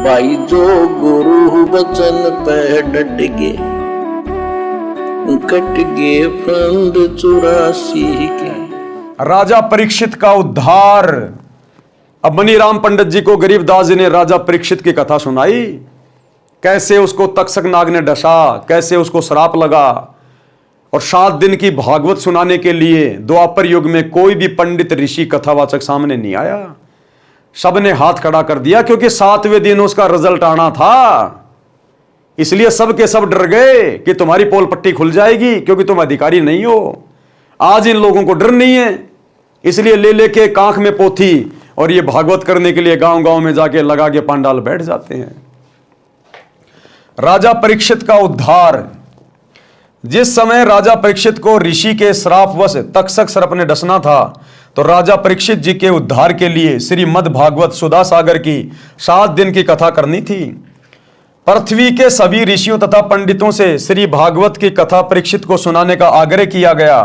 भाई जो गुरु वचन पे डट गए, कट गए फंद 84 के। राजा परीक्षित का उद्धार। अब मनीराम पंडित जी को गरीबदास जी ने राजा परीक्षित की कथा सुनाई, कैसे उसको तक्षक नाग ने डसा, कैसे उसको श्राप लगा। और 7 दिन की भागवत सुनाने के लिए द्वापर युग में कोई भी पंडित ऋषि कथावाचक सामने नहीं आया। सबने हाथ खड़ा कर दिया, क्योंकि 7वें दिन उसका रिजल्ट आना था। इसलिए सब के सब डर गए कि तुम्हारी पोल पट्टी खुल जाएगी, क्योंकि तुम अधिकारी नहीं हो। आज इन लोगों को डर नहीं है, इसलिए ले लेके कांख में पोथी और ये भागवत करने के लिए गांव गांव में जाके लगा के पांडाल बैठ जाते हैं। राजा परीक्षित का उद्धार। जिस समय राजा परीक्षित को ऋषि के श्रापवश तक्षक सर्प ने डसना था, तो राजा परीक्षित जी के उद्धार के लिए श्रीमद् भागवत सुधा सागर की 7 दिन की कथा करनी थी। पृथ्वी के सभी ऋषियों तथा पंडितों से श्री भागवत की कथा परीक्षित को सुनाने का आग्रह किया गया।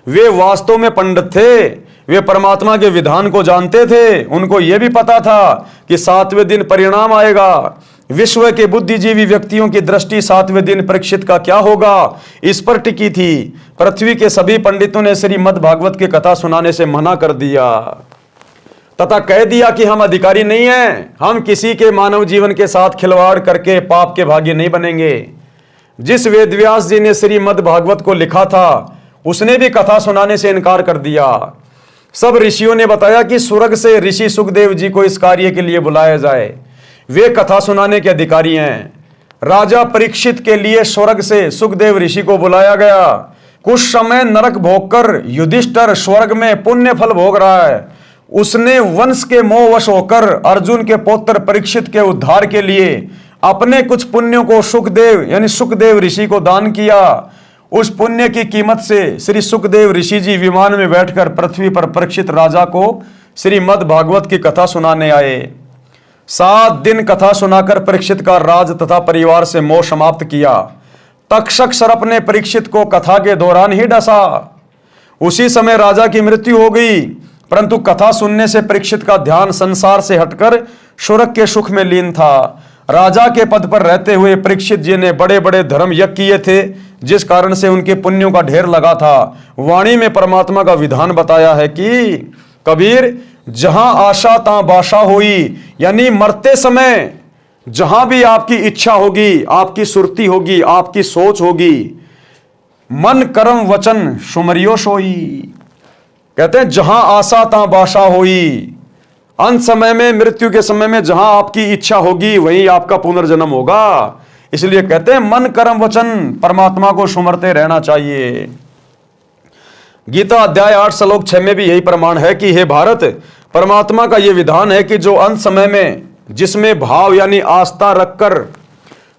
वे वास्तव में पंडित थे, वे परमात्मा के विधान को जानते थे। उनको यह भी पता था कि 7वें दिन परिणाम आएगा। विश्व के बुद्धिजीवी व्यक्तियों की दृष्टि 7वें दिन परीक्षित का क्या होगा, इस पर टिकी थी। पृथ्वी के सभी पंडितों ने श्रीमद् भागवत की कथा सुनाने से मना कर दिया तथा कह दिया कि हम अधिकारी नहीं हैं, हम किसी के मानव जीवन के साथ खिलवाड़ करके पाप के भागी नहीं बनेंगे। जिस वेदव्यास जी ने श्रीमद् भागवत को लिखा था, उसने भी कथा सुनाने से इनकार कर दिया। सब ऋषियों ने बताया कि स्वर्ग से ऋषि सुखदेव जी को इस कार्य के लिए बुलाया जाए, वे कथा सुनाने के अधिकारी हैं। राजा परीक्षित के लिए स्वर्ग से सुखदेव ऋषि को बुलाया गया। कुछ समय नरक भोगकर युधिष्ठिर स्वर्ग में पुण्य फल भोग रहा है। उसने वंश के मोहवश होकर अर्जुन के पौत्र परीक्षित के उद्धार के लिए अपने कुछ पुण्यों को सुखदेव यानी सुखदेव ऋषि को दान किया। उस पुण्य की कीमत से श्री सुखदेव ऋषि जी विमान में बैठकर पृथ्वी पर परीक्षित राजा को श्रीमद् भागवत की कथा सुनाने आए। 7 दिन कथा सुनाकर परीक्षित का राज तथा परिवार से मोह समाप्त किया। तक्षक सर्प ने परीक्षित को कथा के दौरान ही डसा। उसी समय राजा की मृत्यु हो गई, परंतु कथा सुनने से परीक्षित का ध्यान संसार से हटकर स्वर्ग के सुख में लीन था। राजा के पद पर रहते हुए परीक्षित जी ने बड़े बड़े धर्म यज्ञ किए थे, जिस कारण से उनके पुण्यों का ढेर लगा था। वाणी में परमात्मा का विधान बताया है कि कबीर, जहां आशा ता बाशा हुई, यानी मरते समय जहां भी आपकी इच्छा होगी, आपकी सुरती होगी, आपकी सोच होगी, मन कर्म वचन सुमरियो सोई। कहते हैं जहां आशा ता बाशा हुई, अंत समय में मृत्यु के समय में जहां आपकी इच्छा होगी वहीं आपका पुनर्जन्म होगा। इसलिए कहते हैं मन कर्म वचन परमात्मा को सुमरते रहना चाहिए। गीता अध्याय 8 श्लोक 6 में भी यही प्रमाण है कि हे भारत, परमात्मा का यह विधान है कि जो अंत समय में जिसमें भाव यानी आस्था रखकर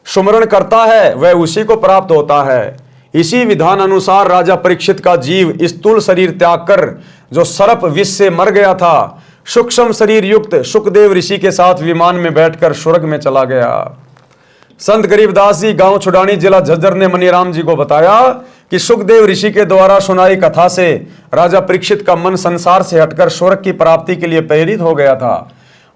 सुमरण करता है वह उसी को प्राप्त होता है। इसी विधान अनुसार राजा परीक्षित का जीव स्थूल शरीर त्याग कर जो सर्प विष से मर गया था, सूक्ष्म शरीर युक्त सुखदेव ऋषि के साथ विमान में बैठकर स्वर्ग में चला गया। संत गरीबदास जी गांव छुड़ानी जिला झज्जर ने मनीराम जी को बताया कि सुखदेव ऋषि के द्वारा सुनाई कथा से राजा परीक्षित का मन संसार से हटकर स्वर्ग की प्राप्ति के लिए प्रेरित हो गया था,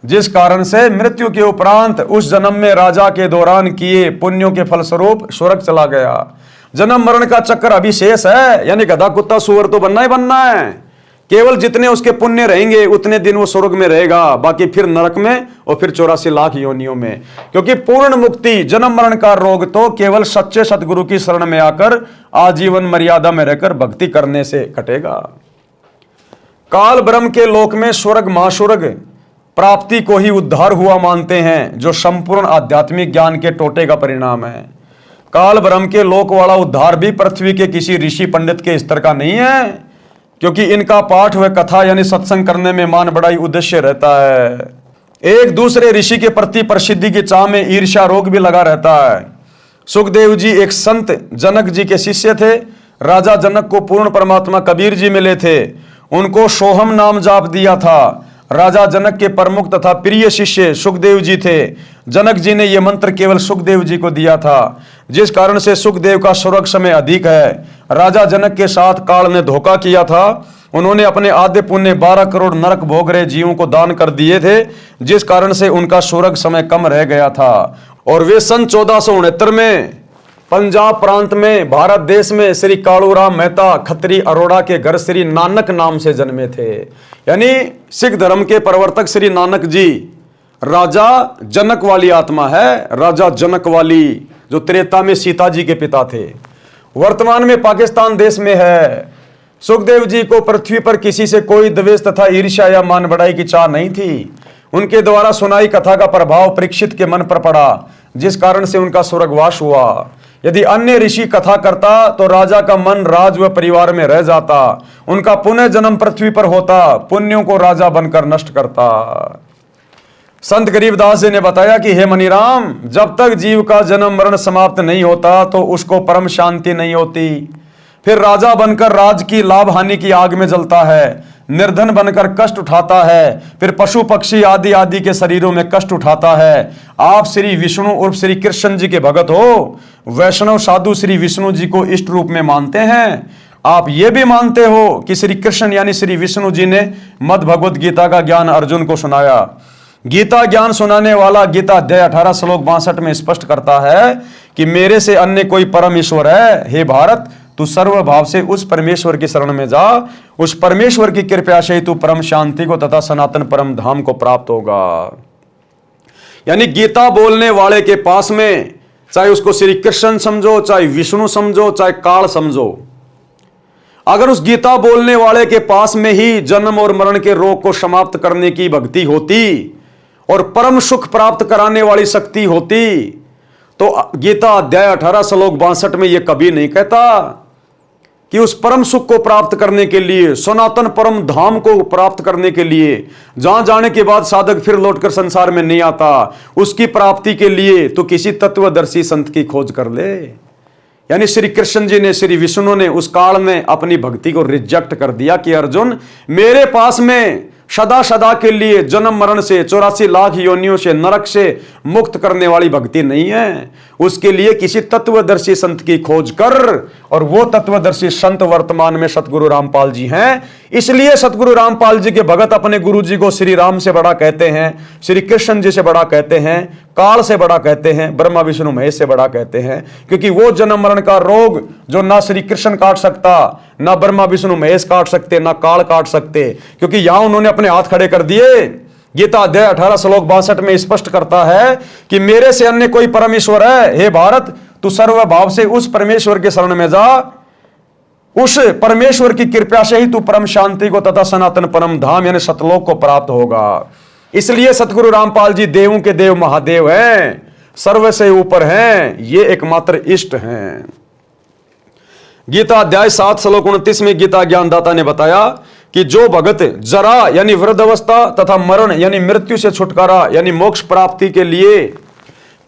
जिस कारण से मृत्यु के उपरांत उस जन्म में राजा के दौरान किए पुण्यों के फलस्वरूप स्वर्ग चला गया। जन्म मरण का चक्कर अभी शेष है, यानी गधा कुत्ता सुअर तो बनना ही बनना है। केवल जितने उसके पुण्य रहेंगे उतने दिन वो स्वर्ग में रहेगा, बाकी फिर नरक में और फिर 84 लाख योनियों में। क्योंकि पूर्ण मुक्ति जन्म मरण का रोग तो केवल सच्चे सतगुरु की शरण में आकर आजीवन मर्यादा में रहकर भक्ति करने से कटेगा। काल ब्रह्म के लोक में स्वर्ग महास्वर्ग प्राप्ति को ही उद्धार हुआ मानते हैं, जो संपूर्ण आध्यात्मिक ज्ञान के टोटे का परिणाम है। काल ब्रह्म के लोक वाला उद्धार भी पृथ्वी के किसी ऋषि पंडित के स्तर का नहीं है, क्योंकि इनका पाठ व कथा यानी सत्संग करने में मान बड़ाई उद्देश्य रहता है। एक दूसरे ऋषि के प्रति प्रसिद्धि की चाह में ईर्ष्या रोग भी लगा रहता है। सुखदेव जी एक संत जनक जी के शिष्य थे। राजा जनक को पूर्ण परमात्मा कबीर जी मिले थे, उनको सोहम नाम जाप दिया था। राजा जनक के प्रमुख तथा प्रिय शिष्य सुखदेव जी थे। जनक जी ने यह मंत्र केवल सुखदेव जी को दिया था, जिस कारण से सुखदेव का स्वर्ग समय अधिक है। राजा जनक के साथ काल ने धोखा किया था उन्होंने अपने आधे पुण्य 12 करोड़ नरक भोग रहे जीवों को दान कर दिए थे, जिस कारण से उनका स्वर्ग समय कम रह गया था। और वे सन 1469 में पंजाब प्रांत में भारत देश में श्री कालूराम मेहता खत्री अरोड़ा के घर श्री नानक नाम से जन्मे थे। यानी सिख धर्म के प्रवर्तक श्री नानक जी राजा जनक वाली आत्मा है, राजा जनक वाली, जो त्रेता में सीता जी के पिता थे, वर्तमान में पाकिस्तान देश में है। सुखदेव जी को पृथ्वी पर किसी से कोई द्वेष तथा ईर्ष्या या मान बढ़ाई की चाह नहीं थी। उनके द्वारा सुनाई कथा का प्रभाव परीक्षित के मन पर पड़ा, जिस कारण से उनका स्वर्गवास हुआ। यदि अन्य ऋषि कथा करता तो राजा का मन राज व परिवार में रह जाता, उनका पुनः जन्म पृथ्वी पर होता, पुण्यों को राजा बनकर नष्ट करता। संत गरीबदास जी ने बताया कि हे मनीराम, जब तक जीव का जन्म मरण समाप्त नहीं होता तो उसको परम शांति नहीं होती। फिर राजा बनकर राज की लाभ हानि की आग में जलता है, निर्धन बनकर कष्ट उठाता है, फिर पशु पक्षी आदि आदि के शरीरों में कष्ट उठाता है। आप श्री विष्णु उर्फ श्री कृष्ण जी के भगत हो, वैष्णव साधु श्री विष्णु जी को इष्ट रूप में मानते हैं। आप ये भी मानते हो कि श्री कृष्ण यानी श्री विष्णु जी ने मद भगवत गीता का ज्ञान अर्जुन को सुनाया। गीता ज्ञान सुनाने वाला गीता अध्याय 18 श्लोक 62 में स्पष्ट करता है कि मेरे से अन्य कोई परम ईश्वर है। हे भारत, तू सर्व भाव से उस परमेश्वर की शरण में जा, उस परमेश्वर की कृपा से ही तू परम शांति को तथा सनातन परम धाम को प्राप्त होगा। यानी गीता बोलने वाले के पास में, चाहे उसको श्री कृष्ण समझो, चाहे विष्णु समझो, चाहे काल समझो, अगर उस गीता बोलने वाले के पास में ही जन्म और मरण के रोग को समाप्त करने की भक्ति होती और परम सुख प्राप्त कराने वाली शक्ति होती, तो गीता अध्याय 18 श्लोक 62 में यह कभी नहीं कहता कि उस परम सुख को प्राप्त करने के लिए, सनातन परम धाम को प्राप्त करने के लिए, जहां जाने के बाद साधक फिर लौटकर संसार में नहीं आता, उसकी प्राप्ति के लिए तो किसी तत्वदर्शी संत की खोज कर ले। यानी श्री कृष्ण जी ने, श्री विष्णु ने उस काल में अपनी भक्ति को रिजेक्ट कर दिया कि अर्जुन, मेरे पास में सदा सदा के लिए जन्म मरण से 84 लाख योनियों से नरक से मुक्त करने वाली भक्ति नहीं है। उसके लिए किसी तत्वदर्शी संत की खोज कर, और वो तत्वदर्शी संत वर्तमान में सतगुरु रामपाल जी हैं। इसलिए सतगुरु रामपाल जी के भगत अपने गुरु जी को श्री राम से बड़ा कहते हैं, श्री कृष्ण जी से बड़ा कहते हैं, काल से बड़ा कहते हैं, ब्रह्मा विष्णु महेश से बड़ा कहते हैं, क्योंकि वो जन्म मरण का रोग जो ना श्री कृष्ण काट सकता, ना ब्रह्मा विष्णु महेश काट सकते, ना काल काट सकते, क्योंकि यहां उन्होंने अपने हाथ खड़े कर दिए। गीता अध्याय 18 श्लोक 62 में स्पष्ट करता है कि मेरे से अन्य कोई परमेश्वर है। हे भारत, तू सर्व भाव से उस परमेश्वर के शरण में जा, उस परमेश्वर की कृपा से ही तू परम शांति को तथा सनातन परम धाम यानी सतलोक को प्राप्त होगा। इसलिए सतगुरु रामपाल जी देवों के देव महादेव हैं, सर्व से ऊपर हैं, ये एकमात्र इष्ट हैं। गीता अध्याय 7 श्लोक 29 में गीता ज्ञानदाता ने बताया कि जो भगत जरा यानी वृद्धावस्था तथा मरण यानी मृत्यु से छुटकारा यानी मोक्ष प्राप्ति के लिए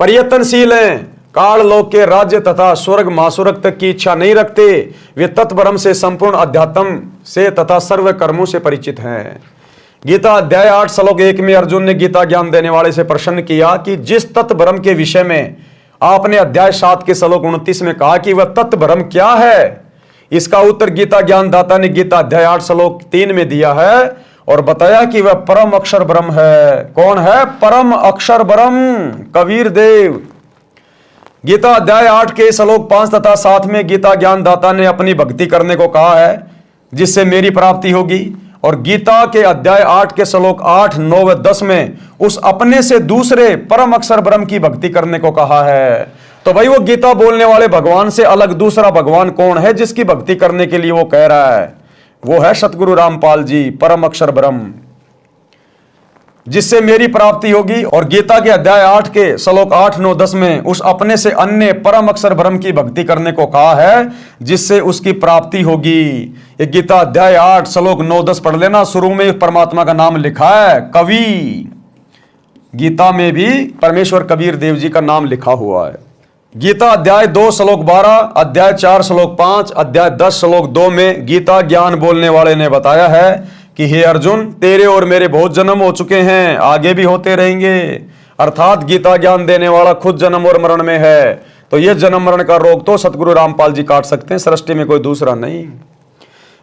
प्रयत्नशील हैं, काल लोक के राज्य तथा स्वर्ग महास्वर्ग तक की इच्छा नहीं रखते, वे तत्परम से संपूर्ण अध्यात्म से तथा सर्व कर्मों से परिचित हैं। गीता अध्याय 8 श्लोक 1 में अर्जुन ने गीता ज्ञान देने वाले से प्रश्न किया कि जिस तत्ब्रह्म के विषय में आपने अध्याय 7 के श्लोक 29 में कहा कि वह तत्ब्रह्म क्या है, इसका उत्तर गीता ज्ञानदाता ने गीता अध्याय 8 श्लोक 3 में दिया है और बताया कि वह परम अक्षर ब्रह्म है। कौन है परम अक्षर ब्रह्म? कबीर देव। गीता अध्याय 8 के श्लोक 5 तथा 7 में गीता ज्ञानदाता ने अपनी भक्ति करने को कहा है जिससे मेरी प्राप्ति होगी, और गीता के अध्याय 8 के श्लोक 8, 9 व 10 में उस अपने से दूसरे परम अक्षर ब्रह्म की भक्ति करने को कहा है। तो भाई वो गीता बोलने वाले भगवान से अलग दूसरा भगवान कौन है जिसकी भक्ति करने के लिए वो कह रहा है? वो है सतगुरु रामपाल जी, परम अक्षर ब्रह्म, जिससे मेरी प्राप्ति होगी। और गीता के अध्याय 8 के श्लोक 8, 9, 10 में उस अपने से अन्य परम अक्षर ब्रह्म की भक्ति करने को कहा है जिससे उसकी प्राप्ति होगी। ये गीता अध्याय 8 श्लोक 9, 10 पढ़ लेना। शुरू में परमात्मा का नाम लिखा है कवि, गीता में भी परमेश्वर कबीर देव जी का नाम लिखा हुआ है। गीता अध्याय 2 श्लोक 12, अध्याय 4 श्लोक 5, अध्याय 10 श्लोक 2 में गीता ज्ञान बोलने वाले ने बताया है कि हे अर्जुन, तेरे और मेरे बहुत जन्म हो चुके हैं, आगे भी होते रहेंगे। अर्थात गीता ज्ञान देने वाला खुद जन्म और मरण में है, तो यह जन्म मरण का रोग तो सतगुरु रामपाल जी काट सकते हैं, सृष्टि में कोई दूसरा नहीं।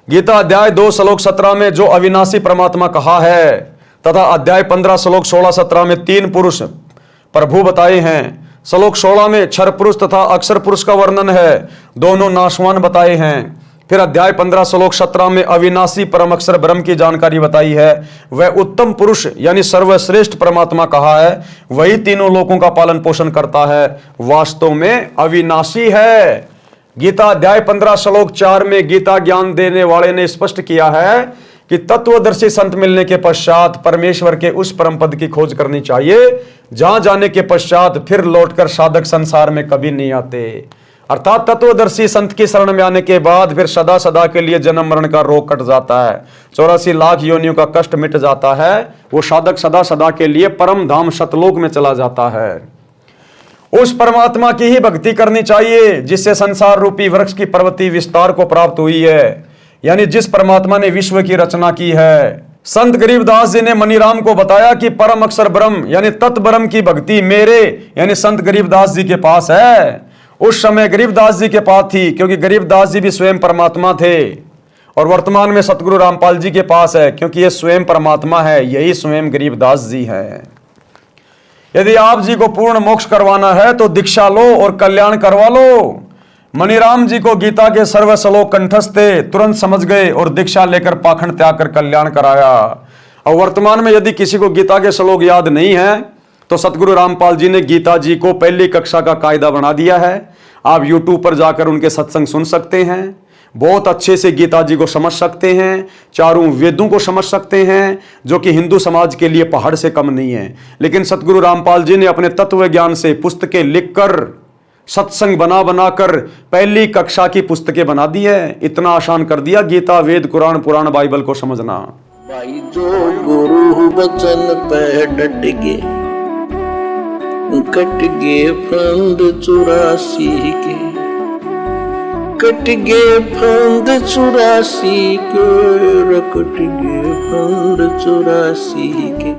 गीता अध्याय 2 श्लोक 17 में जो अविनाशी परमात्मा कहा है, तथा अध्याय 15 श्लोक 16-17 में 3 पुरुष प्रभु बताए हैं। श्लोक 16 में क्षर पुरुष तथा अक्षर पुरुष का वर्णन है, दोनों नाशवान बताए हैं। फिर अध्याय 15 श्लोक 17 में अविनाशी परम अक्षर ब्रह्म की जानकारी बताई है। वह उत्तम पुरुष यानी सर्वश्रेष्ठ परमात्मा कहा है, वही तीनों लोकों का पालन पोषण करता है, वास्तव में अविनाशी है। गीता अध्याय 15 श्लोक 4 में गीता ज्ञान देने वाले ने स्पष्ट किया है कि तत्वदर्शी संत मिलने के पश्चात परमेश्वर के उस परम पद की खोज करनी चाहिए, जहां जाने के पश्चात फिर लौटकर साधक संसार में कभी नहीं आते। अर्थात तत्वदर्शी संत की शरण में आने के बाद फिर सदा सदा के लिए जन्म मरण का रोग कट जाता है, 84 लाख योनियों का कष्ट मिट जाता है। वो साधक सदा सदा के लिए परम धाम सतलोक में चला जाता है। उस परमात्मा की ही भक्ति करनी चाहिए जिससे संसार रूपी वृक्ष की पर्वती विस्तार को प्राप्त हुई है, यानी जिस परमात्मा ने विश्व की रचना की है। संत गरीबदास जी ने मनीराम को बताया कि परम अक्षर ब्रह्म यानी तत् ब्रह्म की भक्ति मेरे यानी संत गरीबदास जी के पास है। उस समय गरीबदास जी के पास थी, क्योंकि गरीबदास जी भी स्वयं परमात्मा थे, और वर्तमान में सतगुरु रामपाल जी के पास है, क्योंकि ये स्वयं परमात्मा है, यही स्वयं गरीबदास जी है। यदि आप जी को पूर्ण मोक्ष करवाना है तो दीक्षा लो और कल्याण करवा लो। मनीराम जी को गीता के सर्व श्लोक कंठस्थ थे, तुरंत समझ गए और दीक्षा लेकर पाखंड त्याग कर कल्याण कराया। और वर्तमान में यदि किसी को गीता के श्लोक याद नहीं है तो सतगुरु रामपाल जी ने गीता जी को पहली कक्षा का कायदा बना दिया है। आप YouTube पर जाकर उनके सत्संग सुन सकते हैं, बहुत अच्छे से गीता जी को समझ सकते हैं, चारों वेदों को समझ सकते हैं, जो कि हिंदू समाज के लिए पहाड़ से कम नहीं है। लेकिन सतगुरु रामपाल जी ने अपने तत्व ज्ञान से पुस्तकें लिखकर सत्संग बना बनाकर पहली कक्षा की पुस्तकें बना दी है। इतना आसान कर दिया गीता, वेद, कुरान, पुराण, बाइबल को समझना। भाई जो गुरु बचन पे डट गए, कट गए फंद 84 के, कट गए फंद 84 के, कट गए फंद 84 के।